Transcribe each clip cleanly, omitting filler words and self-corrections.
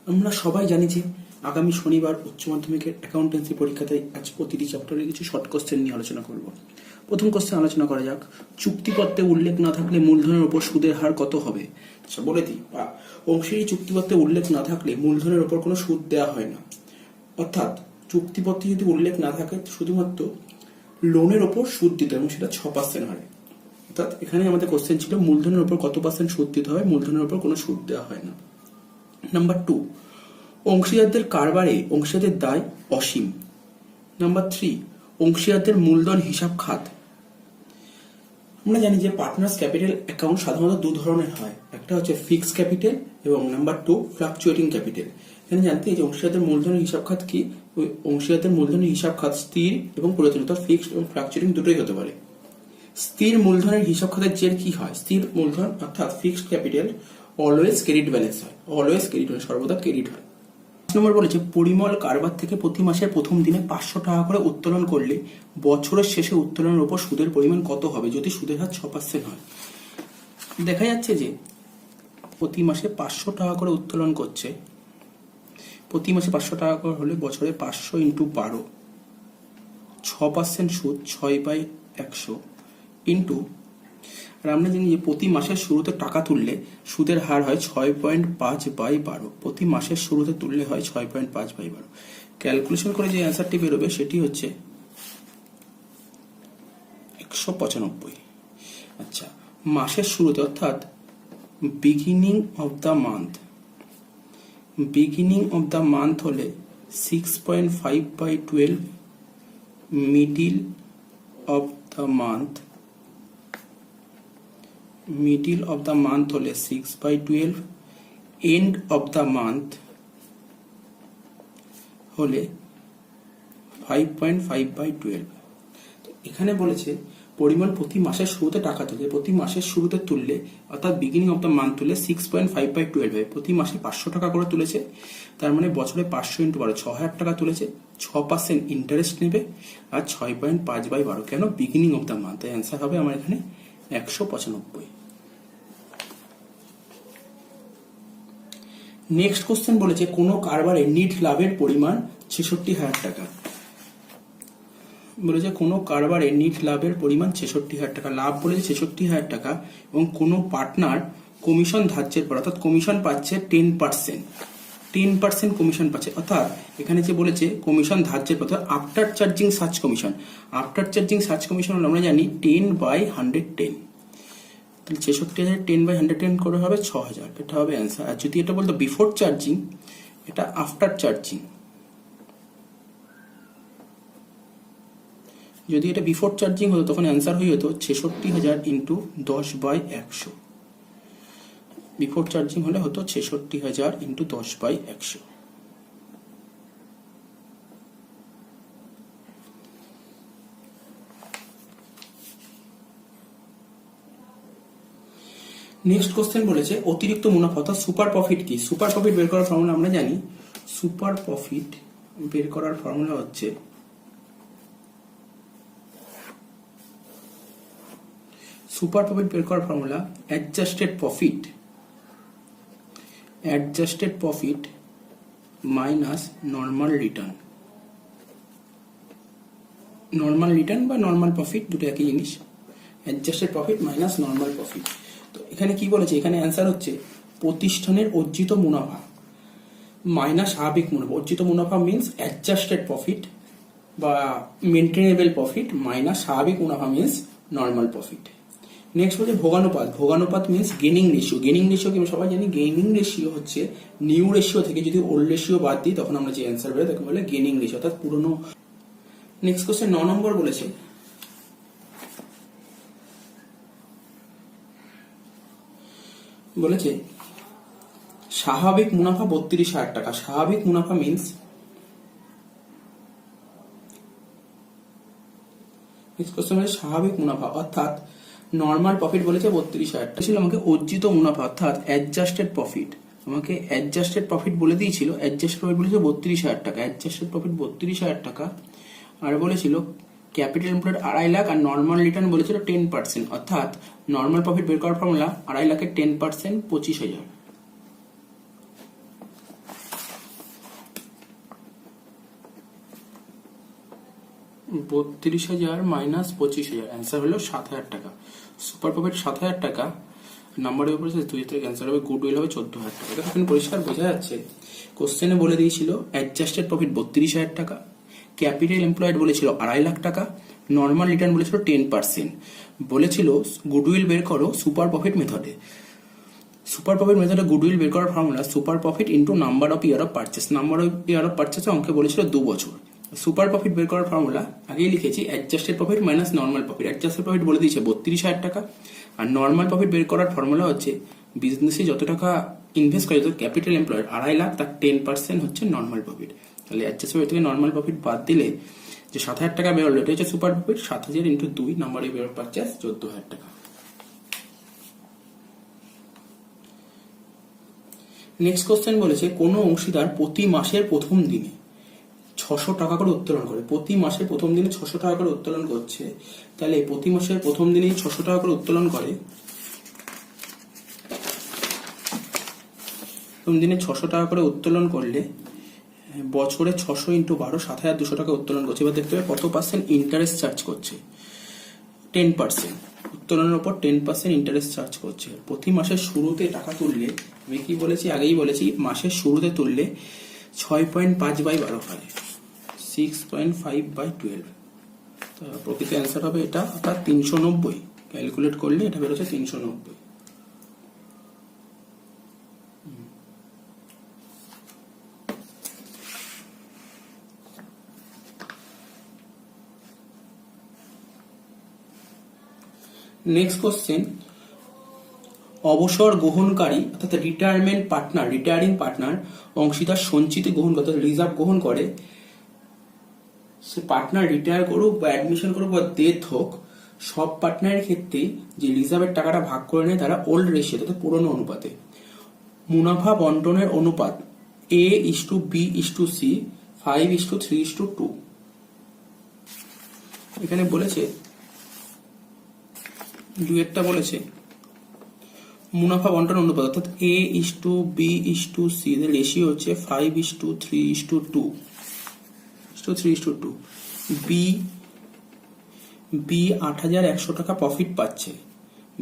আমরা সবাই জানি যে আগামী শনিবার উচ্চ মাধ্যমিকের অ্যাকাউন্টেন্সি পরীক্ষাতে আজ প্রতিটি চ্যাপ্টারের কিছু শর্ট কোশ্চেন নিয়ে আলোচনা করব। প্রথম কোশ্চেন আলোচনা করা যাক, চুক্তিপত্রে উল্লেখ না থাকলে মূলধনের উপর সুদের হার কত হবে? আচ্ছা বলে দিই, অংশীদারি চুক্তিপত্রে উল্লেখ না থাকলে মূলধনের উপর কোনো সুদ দেওয়া হয় না। অর্থাৎ চুক্তিপত্রে যদি উল্লেখ না থাকে শুধুমাত্র লোনের ওপর সুদ দিতে এবং সেটা 6% হারে। অর্থাৎ এখানে আমাদের কোশ্চেন ছিল মূলধনের উপর কত পার্সেন্ট সুদ দিতে হয়, মূলধনের উপর কোনো সুদ দেওয়া হয় না। নাম্বার 2, অংশীদারদের কারবারে অংশীদারদের দায় অসীম। নাম্বার 3, অংশীদারদের মূলধন হিসাব খাত। আমরা জানি যে পার্টনার্স ক্যাপিটাল অ্যাকাউন্ট সাধারণত দু ধরনের হয়, একটা হচ্ছে ফিক্সড ক্যাপিটাল এবং নাম্বার 2 ফ্লাকচুয়েটিং ক্যাপিটাল। এখানে জানতে যে অংশীদারদের মূলধনের হিসাব খাত কি, ওই অংশীদারদের মূলধনের হিসাব খাত স্থির এবং পরিবর্তনীয়, অর্থাৎ ফিক্সড এবং ফ্লাকচুয়েটিং দুটোই হতে পারে। স্থির মূলধনের হিসাব খাতের জের কি হয়? স্থির মূলধন অর্থাৎ fixed capital always credit balance হয়, অলওয়েজ ক্রেডিট হয়, সর্বদা ক্রেডিট হয়। নম্বর বলেছে পরিমল কারবার থেকে প্রতি মাসের প্রথম দিনে 500 টাকা করে উত্তোলন করলে বছরের শেষে উত্তোলনের উপর সুদের পরিমাণ কত হবে যদি সুদের হার 6% হয়? দেখা যাচ্ছে যে প্রতি মাসে 500 টাকা করে উত্তোলন করছে, প্রতি মাসে 500 টাকা করে হলে বছরে 500 × 12, 6% সুদ 6/100 ইন্টু, আর আমরা জানি যে প্রতি মাসের শুরুতে টাকা তুললে সুদের হার হয় 6.5/12, প্রতি মাসের শুরুতে তুললে হয় 6.5/12। ক্যালকুলেশন করে যে অ্যান্সারটি বেরোবে সেটি হচ্ছে 195। আচ্ছা, মাসের শুরুতে অর্থাৎ beginning of the month, beginning of the month হলে 6.5/12, middle of the month, middle of the month হলে 6/12, এন্ড অফ দ্য মান্থ হলে 5.5/12। এখানে বলেছে পরিমাণ প্রতি মাসের শুরুতে টাকা তুলে, প্রতি মাসের শুরুতে তুললে অর্থাৎ বিগিনিং অফ দ্য মান্থ তুললে 6.5/12 হয়। প্রতি মাসে 500 টাকা করে তুলেছে, তার মানে বছরে 500 × 12 6000 টাকা তুলেছে, 6% ইন্টারেস্ট নেবে আর 6.5/12। কেন? Beginning of the month. Answer হবে আমার এখানে 195। নেক্সট কোশ্চেন বলেছে কোন কারবারে নিট লাভের পরিমাণ 66,000 টাকা। বলেছে কোন কারবারে নিট লাভের পরিমাণ 66,000 টাকা। লাভ বলেছে 66,000 টাকা এবং কোন পার্টনার কমিশন ধার্যের পর অর্থাৎ কমিশন পাচ্ছে 10% কমিশন পাচ্ছে। অর্থাৎ এখানে যে বলেছে কমিশন ধার্যের পর after charging search commission, after charging search commission আমরা জানি 10/110, তাহলে 66,000 10/110 করে হবে 6,000, এটা হবে অ্যান্সার। আর যদি এটা বলতো বিফোর চার্জিং, এটা আফটার চার্জিং, যদি এটা বিফোর চার্জিং হতো তখন অ্যান্সার হয়ে যেত 66,000 × 10/100। বিফোর চার্জিং হলে হতো 66,000 × 10/100। নেক্সট কোশ্চেন বলেছে অতিরিক্ত মুনাফা অর্থাৎ সুপার প্রফিট কি? সুপার প্রফিট বের করার ফর্মুলা আমরা জানি, সুপার প্রফিট বের করার ফর্মুলা হচ্ছে সুপার প্রফিট বের করার formula adjusted profit minus normal return. Normal return বা নর্মাল প্রফিট দুটো একই জিনিস, adjusted profit minus normal profit. তো এখানে কি বলেছে, এখানে অ্যান্সার হচ্ছে প্রতিষ্ঠানের অর্জিত মুনাফা মাইনাস স্বাভাবিক মুনাফা। অর্জিত মুনাফা মিন্স অ্যাডজাস্টেড প্রফিট বা মেনটেনেবল প্রফিট মাইনাস স্বাভাবিক মুনাফা মিন্স নর্মাল প্রফিট। নেক্সট হচ্ছে ভোগানুপাত। ভোগানুপাত means gaining ratio. Gaining ratio কি সবাই জানি, গেনিং রেশিও হচ্ছে নিউ রেশিও থেকে যদি ওল্ড রেশিও বাদ দিই তখন আমরা যে অ্যান্সার বেরোয় তাকে বলে গেনিং রেশিও, অর্থাৎ পুরনো। নেক্সট কোশ্চেন 9 নম্বর বলেছে স্বাভাবিক মুনাফা 32,000 টাকা। স্বাভাবিক মুনাফা মিন্স স্বাভাবিক মুনাফা অর্থাৎ নর্মাল প্রফিট বলেছে 32,000 টাকা ছিল। আমাকে অর্জিত মুনাফা অর্থাৎ অ্যাডজাস্টেড প্রফিট, আমাকে অ্যাডজাস্টেড প্রফিট বলে দিয়েছিল, অ্যাডজাস্টেড প্রফিট বলেছে 32,000 টাকা, অ্যাডজাস্টেড প্রফিট 32,000 টাকা। আর বলেছিল ক্যাপিটাল এমপ্লয়েড 2.5 লাখ আর নর্মাল রিটার্ন বলেছিল 10%, অর্থাৎ নর্মাল প্রফিট বের করার ফর্মুলা 2.5 লাখের 10% 25,000। 32,000 মাইনাস 25,000, অ্যান্সার হলো 7,000 টাকা। সুপার প্রফিট 7,000 টাকা, নাম্বারের উপরে 2 থেকে ক্যান্সেল হবে, গুডউইল হবে 14,000 টাকা। এটা এখন পরিষ্কার বোঝা যাচ্ছে। কোশ্চেনে বলে দিয়েছিল অ্যাডজাস্টেড প্রফিট 32,000 টাকা, ক্যাপিটাল এমপ্লয়েড বলেছিল 2.5 লাখ টাকা, নর্মাল রিটার্ন বলেছিল 10%, বলেছিল গুডউইল বের করো সুপার প্রফিট মেথডে। সুপার প্রফিট মেথডে গুডউইল বের করার formula super profit into number of year of purchase. Number of year of পারচেসে অঙ্কে বলেছিল 2 বছর। সুপার প্রফিট বের করার ফর্মুলা আগেই লিখেছি, adjusted profit minus normal profit. Adjusted profit বলে দিয়েছে 32,000 টাকা, আর নর্মাল প্রফিট বের করার ফর্মুলা হচ্ছে বিজনেসে যত টাকা ইনভেস্ট করে, যত ক্যাপিটাল এমপ্লয়েড 2.5 লাখ, তার 10% হচ্ছে নর্মাল প্রফিট। তাহলে অ্যাডজাস্টেড প্রফিট থেকে নর্মাল প্রফিট বাদ দিলে যে 7,000 টাকা বেরোলো, এটা হচ্ছে super profit. 7,000 into 2, number of year of purchase 14,000 টাকা। নেক্সট কোশ্চেন বলেছে কোনো অংশীদার প্রতি মাসের প্রথম দিনে 600 টাকা করে উত্তোলন করে। প্রতি মাসের প্রথম দিনে 600 টাকা করে উত্তোলন করছে, তাহলে প্রতি মাসের প্রথম দিনেই 600 টাকা করে উত্তোলন করে, প্রথম দিনে 600 টাকা করে উত্তোলন করলে বছরে 600 ইন্টু 12, 7,200 টাকা উত্তোলন করছে। এবার দেখতে হবে কত পার্সেন্ট ইন্টারেস্ট চার্জ করছে। 10%, উত্তোলনের উপর 10% ইন্টারেস্ট চার্জ করছে। প্রতি মাসের শুরুতে টাকা তুললে, আমি কি বলেছি, আগেই বলেছি, মাসের শুরুতে তুললে 6.5/12 হয়, 6.5/12। প্রকৃত অ্যান্সার হবে এটা, অর্থাৎ 390। ক্যালকুলেট করলে এটা বেরোচ্ছে 390। নেক্সট কোশ্চেন, অবসর গ্রহণকারী অর্থাৎ রিটায়ারিং পার্টনার অংশীদার সঞ্চিতি গ্রহণ করে, রিজার্ভ গ্রহণ করে। সে পার্টনার রিটায়ার করুক বা অ্যাডমিশন করুক বা ডেথ হোক, সব পার্টনারের ক্ষেত্রে যে রিজার্ভের টাকাটা ভাগ করে নেয় তারা ওল্ড রেশিও, অর্থাৎ পুরনো অনুপাতে। মুনাফা বন্টনের অনুপাত A:B:C, 5:3:2। এখানে বলেছে দুয়েরটা বলেছে মুনাফা বন্টন অনুপাত, অর্থাৎ A:B:C, এর রেশিও হচ্ছে 5:3:2। বি 8,100 টাকা প্রফিট পাচ্ছে,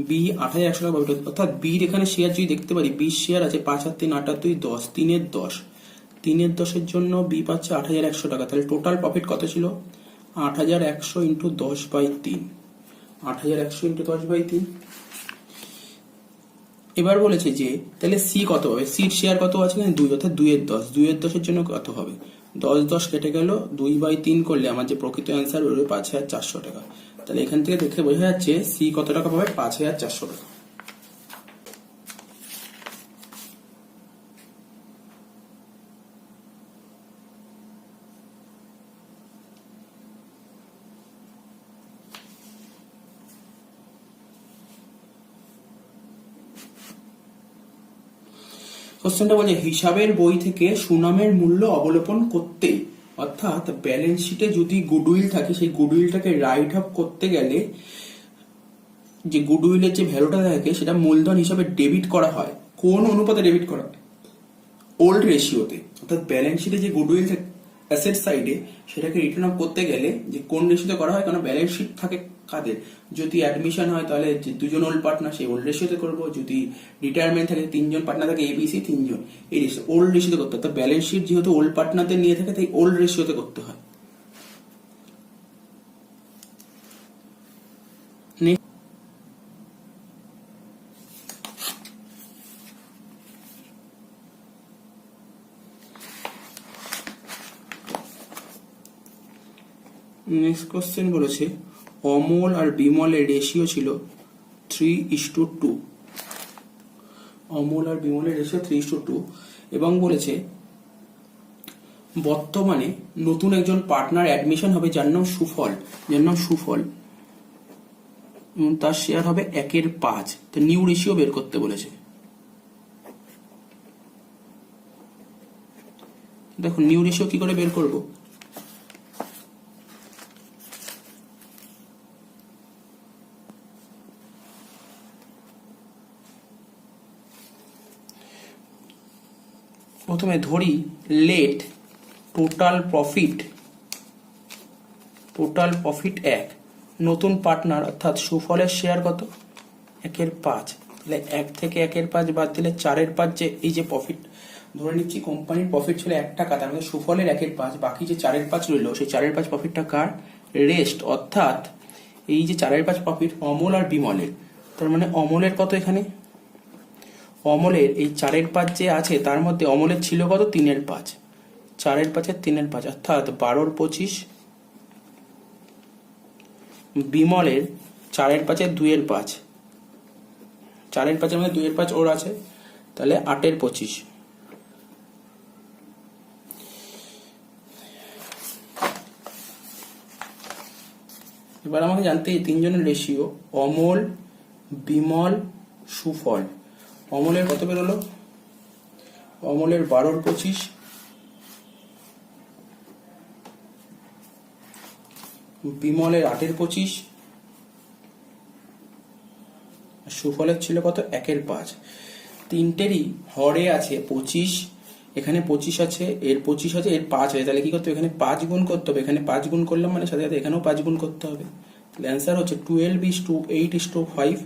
বি 8,100 টাকা প্রফিট, অর্থাৎ বির এখানে শেয়ার যদি দেখতে পারি, বির শেয়ার আছে 5 আর 3 8 আর 2 10, 3/10 জন্য বি পাচ্ছে 8,100 টাকা। তাহলে টোটাল প্রফিট কত ছিল? 8,100 ইন্টু 10/3, 8,100 ইন্টু 10/3। এবার বলেছে যে তাহলে সি কত হবে, সির শেয়ার কত আছে, 2, অর্থাৎ 2/10, 2/10 জন্য কত হবে, 10 কেটে গেল, 2/3 করলে আমার যে প্রকৃত অ্যান্সার বেরোবে 5,400 টাকা। তাহলে এখান থেকে দেখে বোঝা যাচ্ছে সি কত টাকা পাবে, 5,400 টাকা। কোশ্চেনটা বলে হিসাবের বই থেকে সুনামের মূল্য অবলোকন করতে, অর্থাৎ ব্যালেন্স শিটে যদি গুডউইল থাকে সেই গুডউইলটাকে রাইট অফ করতে গেলে যে গুডউইলের যে ভ্যালুটা থাকে সেটা মূলধন হিসাবে ডেবিট করা হয়। কোন অনুপাতে ডেবিট করা হয়? ওল্ড রেশিওতে। অর্থাৎ ব্যালেন্স শিটে যে গুডউইল অ্যাসেট সাইডে সেটাকে রিটার্ন অফ করতে গেলে যে কোন রেশিওতে করা হয়, কারণ ব্যালেন্স শিট থাকে কাদের, যদি অ্যাডমিশন হয় তাহলে যে 2জন ওল্ড পার্টনার সেই ওল্ড রেশিওতে করবো, যদি রিটায়ারমেন্ট থাকে 3জন পার্টনার থাকে ABC 3জন, এই রেশিও ওল্ড রেশিওতে করতে হয়। তো ব্যালেন্স শিট যেহেতু ওল্ড পার্টনারদের নিয়ে থাকে তাই ওল্ড রেশিওতে করতে হয়। নেক্সট কোশ্চেন বলেছে অমল আর বিমলের রেশিও ছিল 3:2। অমল আর বিমলের রেশিও 3:2 এবং বলেছে বর্তমানে নতুন একজন পার্টনার অ্যাডমিশন হবে যার নাম সুফল, তার শেয়ার হবে 1/5। তো নিউ রেশিও বের করতে বলেছে। দেখো নিউ রেশিও কি করে বের করবো, প্রথমে ধরি let total profit total profit 1, নতুন পার্টনার অর্থাৎ সুফলের শেয়ার কত 1/5, তাহলে 1 থেকে 1/5 বাদ দিলে 4/5, যে এই যে প্রফিট ধরে নিচ্ছি কোম্পানির প্রফিট ছিল 1 টাকা, তার মধ্যে সুফলের 1/5, বাকি যে 4/5 রইল সেই 4/5 প্রফিটটা কার, রেস্ট, অর্থাৎ এই যে 4/5 প্রফিট অমল আর বিমলের, তার মানে অমলের কত, এখানে অমলের এই 4/5 যে আছে তার মধ্যে অমলের ছিল কত 3/5, 4/5 3/5 অর্থাৎ 12/25, বিমলের 4/5 2/5, 4/5 মধ্যে 2/5 ওর আছে, তাহলে 8/25। এবার আমাকে জানতে এই তিনজনের রেশিও, অমল, বিমল, সুফল। অমলের কত বেরোলো, অমলের 12/25, বিমলের 8/25, সুফলের ছিল কত 1/5। তিনটেরই হরে আছে 25, এখানে 25 আছে, এর 25 আছে, এর 5 আছে, তাহলে কি করতে হবে, এখানে 5 গুণ করতে হবে, এখানে 5 গুণ করলাম মানে সাথে সাথে এখানেও 5 গুণ করতে হবে, তাহলে অ্যান্সার হচ্ছে 12:8:5,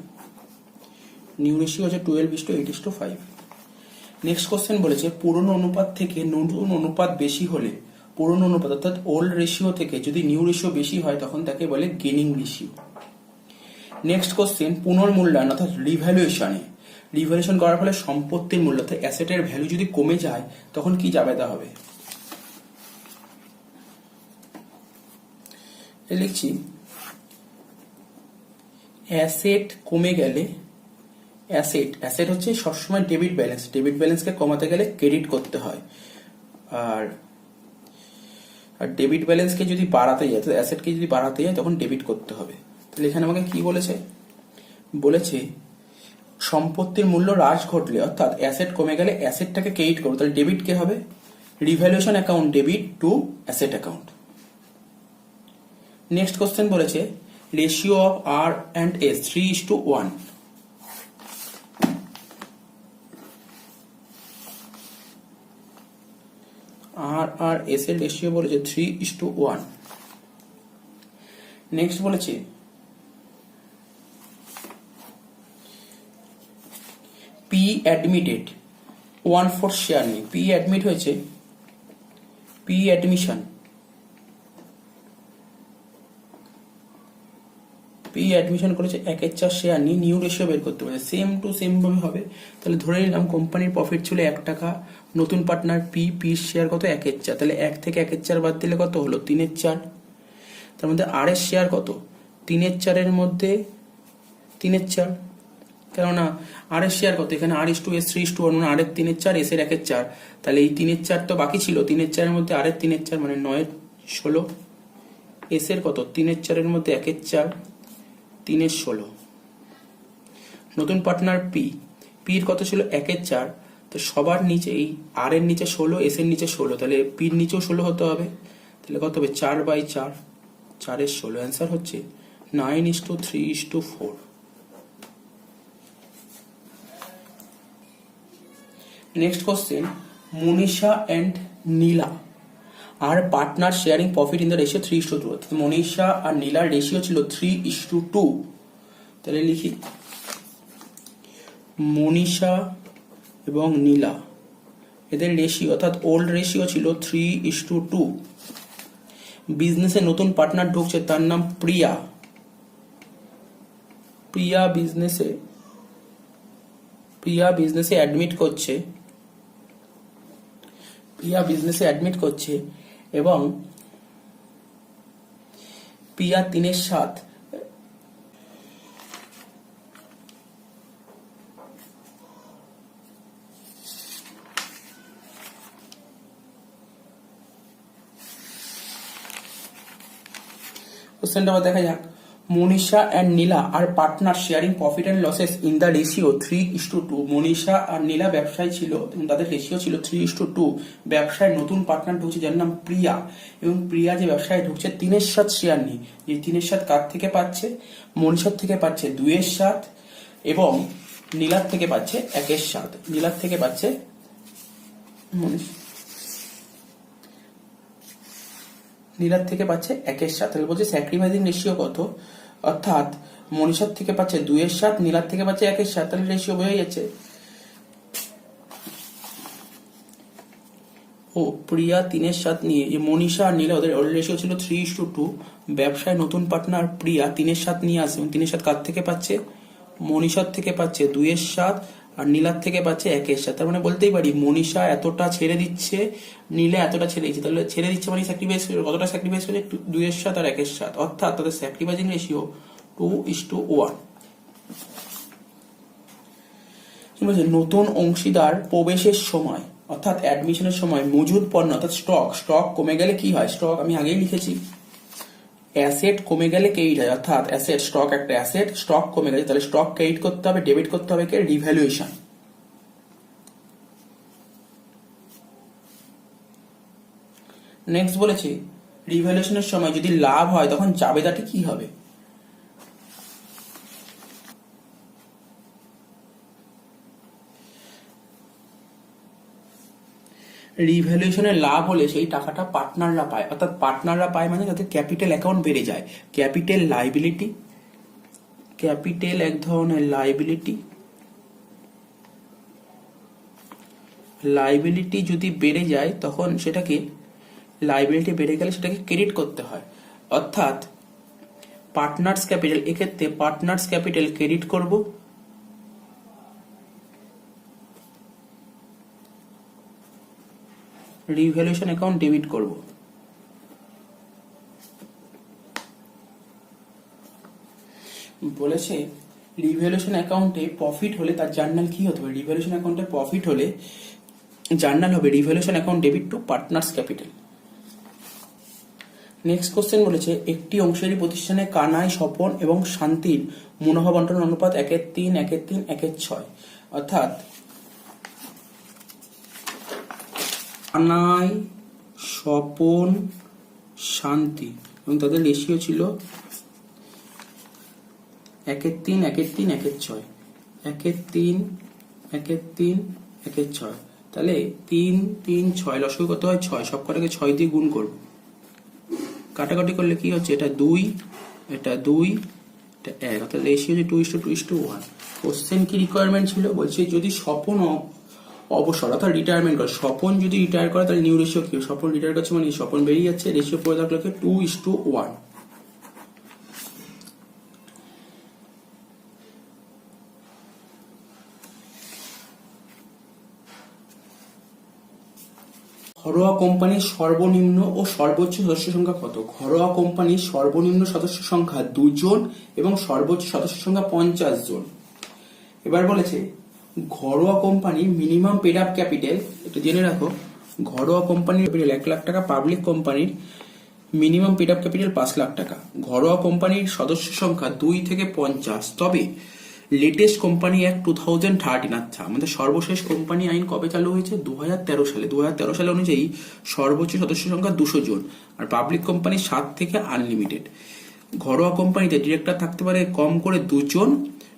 নিউ রেশিও হচ্ছে 12:8:5। নেক্সট কোশ্চেন বলেছে পুরনো অনুপাত থেকে নতুন অনুপাত বেশি হলে, পুরনো অনুপাত অর্থাৎ ওল্ড রেশিও থেকে যদি নিউ রেশিও বেশি হয় তখন তাকে বলে গেনিং রেশিও। নেক্সট কোশ্চেন পুনর্মূল্যায়ন অর্থাৎ রিভ্যালুয়েশনে, রিভ্যালুয়েশন করার ফলে সম্পত্তির মূল্য অর্থাৎ অ্যাসেটের ভ্যালু যদি কমে যায় তখন কি জাবেদা হবে। লিখছি অ্যাসেট কমে গেলে, অ্যাসেট হচ্ছে সবসময় ডেবিট ব্যালেন্স, ডেবিট ব্যালেন্সকে কমাতে গেলে ক্রেডিট করতে হয়, আর ডেবিট ব্যালেন্সকে যদি বাড়াতে যায়, অ্যাসেটকে যদি বাড়াতে যায় তখন ডেবিট করতে হবে। তাহলে এখানে আমাকে কি বলেছে, বলেছে সম্পত্তির মূল্য হ্রাস ঘটলে অর্থাৎ অ্যাসেট কমে গেলে অ্যাসেটটাকে ক্রেডিট করবো, তাহলে ডেবিট কে হবে, revaluation account debit to asset account. Next question বলেছে ratio of R and S 3:1, R S এর রেশিও বলেছে 3:1। নেক্সট বলেছে পি অ্যাডমিটেড 1/4 শেয়ার নেই, পি অ্যাডমিট হয়েছে, পি অ্যাডমিশন, পি অ্যাডমিশন করেছে 1/4 শেয়ার নিয়ে নিউ রেশিও বের করতে পারে, সেম টু সেম ভাবে হবে। তাহলে ধরে নিলাম কোম্পানির প্রফিট ছিল 1 টাকা, নতুন পার্টনার পি শেয়ার কত 1/4, তাহলে 1 থেকে 1/4 বাদ দিলে কত হলো 3/4, তার মধ্যে আর এর শেয়ার কত 3/4 মধ্যে 3/4, কেননা আর এর শেয়ার কত এখানে R/S 3:1 মানে আর এর 3/4 এস এর 1/4, তাহলে এই 3/4 তো বাকি ছিল, 3/4 মধ্যে আর এর 3/4 মানে 9/16, এস এর কত 3/4 মধ্যে 1/4 3/16, নতুন পার্টনার পি এর কত ছিল 1/4, তো সবার নিচে এই আর এর নিচে 16, এস এর নিচে 16, তাহলে পির নিচেও 16 হতে হবে, তাহলে কত হবে 4/4, 4/16, অ্যান্সার হচ্ছে 9:3:4। Next question Manisha and Nila R partner sharing profit in the ratio 3:2, অর্থাৎ মনীষা আর নীলার রেশিও ছিল 3:2, তাহলে লিখি মনীষা এবং নীলা এদের রেশিও অর্থাৎ ওল্ড রেশিও ছিল 3:2। বিজনেসে নতুন পার্টনার ঢুকছে তার নাম প্রিয়া, প্রিয়া বিজনেসে অ্যাডমিট করছে এবং প্রিয়া 3/7, কোশ্চেনটা আবার দেখা যাক। Manisha and Nila R partner sharing profit and losses in the ratio 3:2। Manisha আর নীলা ব্যবসায় ছিল এবং তাদের রেশিও ছিল 3:2। ব্যবসায় নতুন পার্টনার ঢুকছে যার নাম প্রিয়া, এবং প্রিয়া যে ব্যবসায় ঢুকছে 3/7 শেয়ার নিয়ে, যে 3/7 কার থেকে পাচ্ছে, মনীষার থেকে পাচ্ছে 2/7 এবং নীলার থেকে পাচ্ছে 1/7, নীলার থেকে পাচ্ছে নীলার থেকে পাচ্ছে 1/7। তাহলে বলছে স্যাক্রিফাইসিং রেশিও কত, অর্থাৎ মনীষার থেকে পাচ্ছে 2/7, নীলার থেকে পাচ্ছে 1/7। তাহলে রেশিও বোঝা যাচ্ছে। ও প্রিয়া 3/7 নিয়ে, যে মনীষা আর নীলা ওদের রেশিও ছিল 3:2। ব্যবসায় নতুন পার্টনার প্রিয়া 3/7 নিয়ে আসবে। 3/7 কার থেকে পাচ্ছে, মনীষার থেকে পাচ্ছে 2/7 আর নীলার থেকে পাচ্ছে 1/7। তার মানে বলতেই পারি মনীষা এতটা ছেড়ে দিচ্ছে, নীলা এতটা ছেড়ে দিচ্ছে। তাহলে ছেড়ে দিচ্ছে মানে স্যাক্রিফাইস করে, কতটা স্যাক্রিফাইস করে, 2/7 আর 1/7, অর্থাৎ তাদের স্যাক্রিফাইসিং রেশিও 2:1। নতুন অংশীদার প্রবেশের সময় অর্থাৎ অ্যাডমিশনের সময় মজুদ পণ্য অর্থাৎ স্টক কমে গেলে কি হয়, স্টক আমি আগেই লিখেছি, অ্যাসেট কমে গেলে ক্রেডিট হয়, অর্থাৎ অ্যাসেট, স্টক একটা অ্যাসেট, স্টক কমে গেছে, তাহলে স্টক ক্রেডিট করতে হবে, ডেবিট করতে হবে কে, রিভ্যালুয়েশন। নেক্সট বলেছি রিভ্যালুয়েশনের সময় যদি লাভ হয় তখন জাবেদাটি কি হবে। রিভ্যালুয়েশনে লাভ হলে সেই টাকাটা পার্টনাররা পায়, অর্থাৎ পার্টনাররা পায় মানে তাদের ক্যাপিটাল অ্যাকাউন্ট বেড়ে যায়। ক্যাপিটাল লাইবিলিটি, ক্যাপিটাল এক ধরনের লাইবিলিটি, লাইবিলিটি যদি বেড়ে যায় তখন সেটাকে, লাইবিলিটি বেড়ে গেলে সেটাকে ক্রেডিট করতে হয়, অর্থাৎ পার্টনার্স ক্যাপিটাল, এক্ষেত্রে পার্টনার্স ক্যাপিটাল ক্রেডিট করব, রিভ্যালুয়েশন অ্যাকাউন্ট ডেবিট করব। বলেছে রিভ্যালুয়েশন অ্যাকাউন্টে প্রফিট হলে তার জার্নাল কি হতে হবে, রিভ্যালুয়েশন অ্যাকাউন্টে প্রফিট হলে জার্নাল হবে revaluation account debit two partners capital. Next question বলেছে একটি অংশীদারি প্রতিষ্ঠানে কানাই, স্বপন এবং শান্তির মুনাফা বন্টন অনুপাত 1/3, 1/3, 1/6, অর্থাৎ কানাই, স্বপন, শান্তি এবং তাদের রেশিও ছিল 1/3, 1/3, 1/6, 1/3, 1/3, 1/6। তাহলে 3, 3, 6 লসাগু কত হয় 6, সব কটাকে 6 দিয়ে গুণ করব, কাটাকাটি করলে কি হচ্ছে, এটা 2, এটা 2, এটা 1, অর্থাৎ রেশিও হচ্ছে 2:2:1। কোশ্চেন কি রিকোয়ারমেন্ট ছিল, বলছে যদি স্বপন অবসর অর্থাৎ রিটায়ারমেন্ট করে, স্বপন যদি রিটায়ার করে তাহলে নিউ রেশিও কি, স্বপন রিটায়ার করছে মানে স্বপন বেরিয়ে যাচ্ছে, রেশিও পড়ে থাকলে 2:1। ঘরোয়া কোম্পানির সর্বনিম্ন ও সর্বোচ্চ সদস্য সংখ্যা কত। ঘরোয়া কোম্পানির সর্বনিম্ন সদস্য সংখ্যা 2 জন এবং সর্বোচ্চ সদস্য সংখ্যা 50 জন। এবার বলেছে ঘরোয়া company minimum paid up capital, একটু জেনে রাখো, ঘরোয়া কোম্পানির ক্যাপিটাল 1 লাখ টাকা, পাবলিক কোম্পানির minimum paid up capital 5 lakh টাকা। ঘরোয়া কোম্পানির সদস্য সংখ্যা 2 থেকে 50, তবে লেটেস্ট কোম্পানি অ্যাক্ট 2013, আচ্ছা আমাদের সর্বশেষ কোম্পানি আইন কবে চালু হয়েছে, 2013 সালে। 2013 সালে অনুযায়ী সর্বোচ্চ সদস্য সংখ্যা 200 জন, আর পাবলিক কোম্পানি 7 থেকে আনলিমিটেড। ঘরোয়া কোম্পানিতে ডিরেক্টর থাকতে পারে কম করে 2 জন,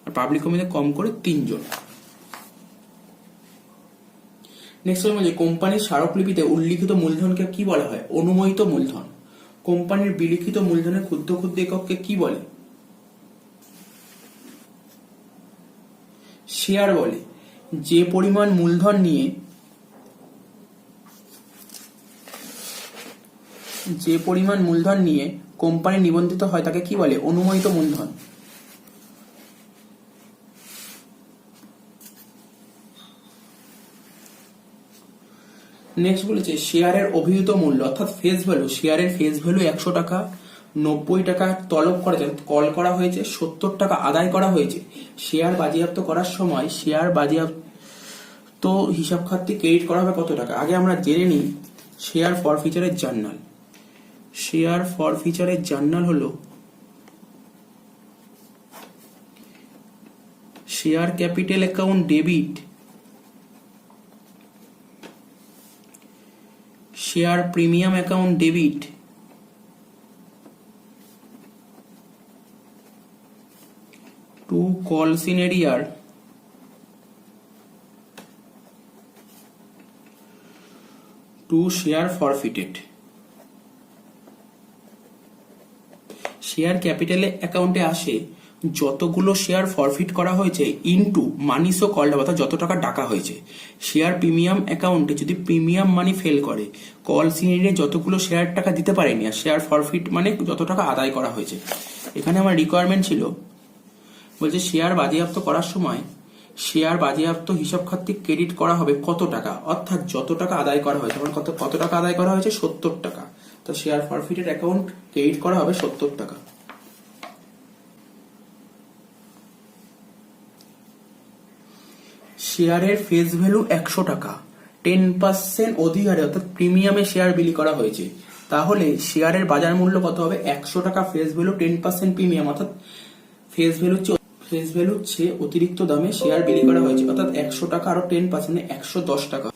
আর পাবলিক কোম্পানিতে কম করে 3 জন। নেক্সট হচ্ছে কোম্পানির স্মারকলিপিতে উল্লিখিত মূলধনকে কি বলা হয়, অনুমোদিত মূলধন। কোম্পানির বিলিখিত মূলধনের ক্ষুদ্র ক্ষুদ্র একককে কি বলে, শেয়ার বলে। যে পরিমাণ মূলধন নিয়ে কোম্পানি নিবন্ধিত হয় তাকে কি বলে, অনুমোদিত মূলধন। নেক্সট বলেছে শেয়ারের অভিহিত মূল্য অর্থাৎ ফেস ভ্যালু, শেয়ারের ফেস ভ্যালু 100 টাকা, 90 টাকা তলব করা যায়, কল করা হয়েছে, 70 টাকা আদায় করা হয়েছে। শেয়ার বাজেয়াপ্ত করার সময় শেয়ার বাজেয়াপ্ত হিসাব খাতে ক্রেডিট করা হবে কত টাকা। আগে আমরা জেনে নিই শেয়ার ফরফিচারের জার্নাল। শেয়ার ফরফিচারের জার্নাল হলো share capital account debit, share premium account debit, to call in arrear, to share forfeited. Share ক্যাপিটালে অ্যাকাউন্টে আসে যতগুলো শেয়ার ফরফিট করা হয়েছে ইনটু মানি সো কল্ড, অর্থাৎ যত টাকা ডাকা হয়েছে। শেয়ার প্রিমিয়াম অ্যাকাউন্টে যদি প্রিমিয়াম মানি ফেল করে, কল সিনিয়রে যতগুলো শেয়ার টাকা দিতে পারেনি, আর শেয়ার ফরফিট মানে যত টাকা আদায় করা হয়েছে। এখানে আমার রিকোয়ারমেন্ট ছিল, বলছে শেয়ার বাজেয়াপ্ত করার সময় শেয়ার বাজেয়াপ্ত হিসাব খাতে ক্রেডিট করা হবে কত টাকা, অর্থাৎ যত টাকা আদায় করা হয়েছে। মানে কত টাকা আদায় করা হয়েছে? 70 টাকা। তো শেয়ার ফরফিটের অ্যাকাউন্ট ক্রেডিট করা হবে 70 টাকা। শেয়ারের ফেস ভ্যালু 100 টাকা, 10% অধিক হারে অর্থাৎ প্রিমিয়ামে শেয়ার বিলি করা হয়েছে। তাহলে শেয়ারের বাজার মূল্য কত হবে? 100 টাকা ফেস ভ্যালু, 10% প্রিমিয়াম, অর্থাৎ ফেস ভ্যালু চেয়ে অতিরিক্ত দামে শেয়ার বিলি করা হয়েছে, অর্থাৎ 100 টাকা আরো 10% 110 টাকা।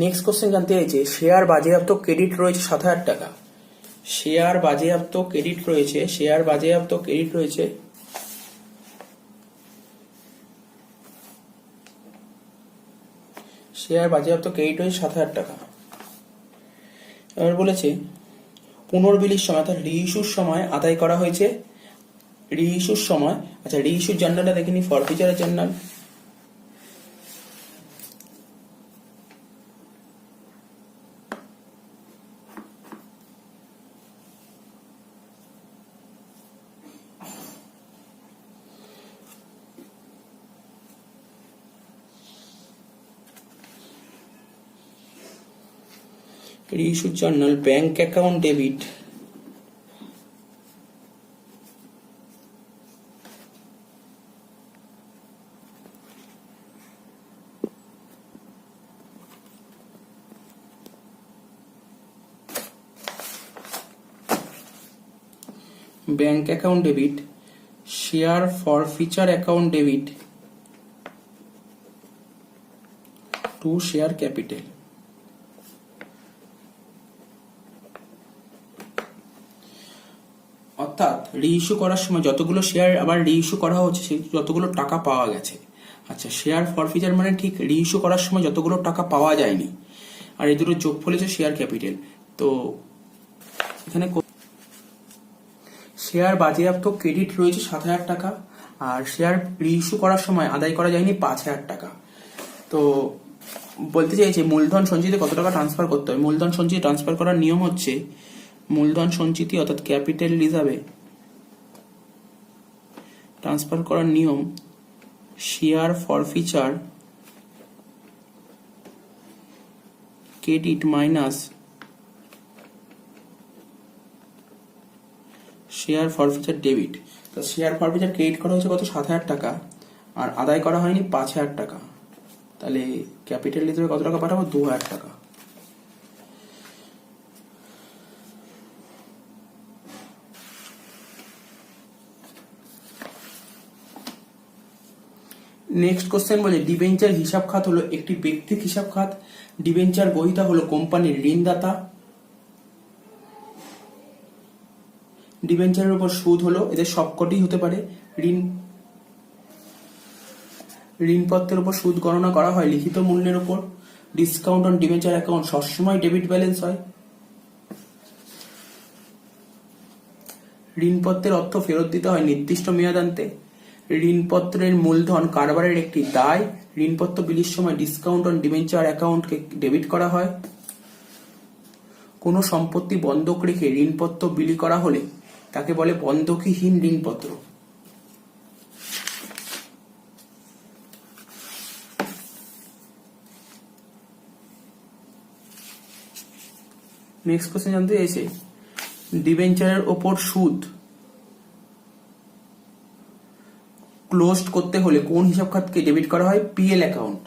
নেক্সট কোশ্চেন জানতে চাইছে শেয়ার বাজেয়াপ্ত ক্রেডিট রয়েছে 7000 টাকা। শেয়ার বাজেয়াপ্ত ক্রেডিট রয়েছে 7000 টাকা। এবার বলেছে পুনর্বিলির সময় অর্থাৎ রিইস্যুর সময় আদায় করা হয়েছে। রিইস্যুর সময়, আচ্ছা রিইস্যুর জার্নালটা দেখে নি, ফরফিচারের জার্নাল। রিইস্যুর journal, bank account debit, bank account debit, share forfeiture account debit to share capital. অর্থাৎ রিইস্যু করার সময় যতগুলো শেয়ার আবার রিইস্যু করা হচ্ছে সেই যতগুলো টাকা পাওয়া গেছে। আচ্ছা শেয়ার ফরফিচার মানে ঠিক রিইস্যু করার সময় যতগুলো টাকা পাওয়া যায়নি, আর এই দুটো যোগফল হচ্ছে শেয়ার ক্যাপিটাল। তো এখানে শেয়ার বাজেয়াপ্ত ক্রেডিট রয়েছে 7000 টাকা, আর শেয়ার রিইস্যু করার সময় আদায় করা যায়নি 5000 টাকা। তো বলতে চাইছে মূলধন সঞ্চিতে কত টাকা ট্রান্সফার করতে হবে। মূলধন সঞ্চিতি ট্রান্সফার করার নিয়ম হচ্ছে, মূলধন সঞ্চিতি অর্থাৎ ক্যাপিটাল রিজার্ভে ট্রান্সফার করার নিয়ম share forfeiture credit minus share forfeiture debit. তো শেয়ার ফরফিচার ক্রেডিট করা হয়েছে কত? 7000 টাকা, আর আদায় করা হয়নি 5000 টাকা। তাহলে ক্যাপিটাল রিজার্ভে কত টাকা পাঠাবো? 2000 টাকা। নেক্সট কোশ্চেন বলে ডিবেঞ্চার হিসাব খাত হলো একটি ব্যক্তিক হিসাব খাত। ডিবেঞ্চার গ্রহীতা হলো কোম্পানির ঋণদাতা। ডিবেঞ্চারের উপর সুদ হলো, এদের সবকটি হতে পারে। ঋণপত্রের উপর সুদ গণনা করা হয় লিখিত মূল্যের উপর। ডিসকাউন্ট অন ডিবেঞ্চার অ্যাকাউন্ট সবসময় ডেবিট ব্যালেন্স হয়। ঋণপত্রের অর্থ ফেরত দিতে হয় নির্দিষ্ট মেয়াদান্তে। ঋণপত্রের মূলধন কারবারের একটি দায়। ঋণপত্র বিলির সময় ডিসকাউন্ট অন ডিবেঞ্চার অ্যাকাউন্টকে ডেবিট করা হয়। কোনো সম্পত্তি বন্ধক রেখে ঋণপত্র বিলি করা হলে তাকে বলে বন্ধকীহীন ঋণপত্র। নেক্সট কোশ্চেন জানতে চাইছে ডিবেঞ্চারের ওপর সুদ ক্লোজড করতে হলে কোন হিসাব খাতকে ডেবিট করা হয়? PL account.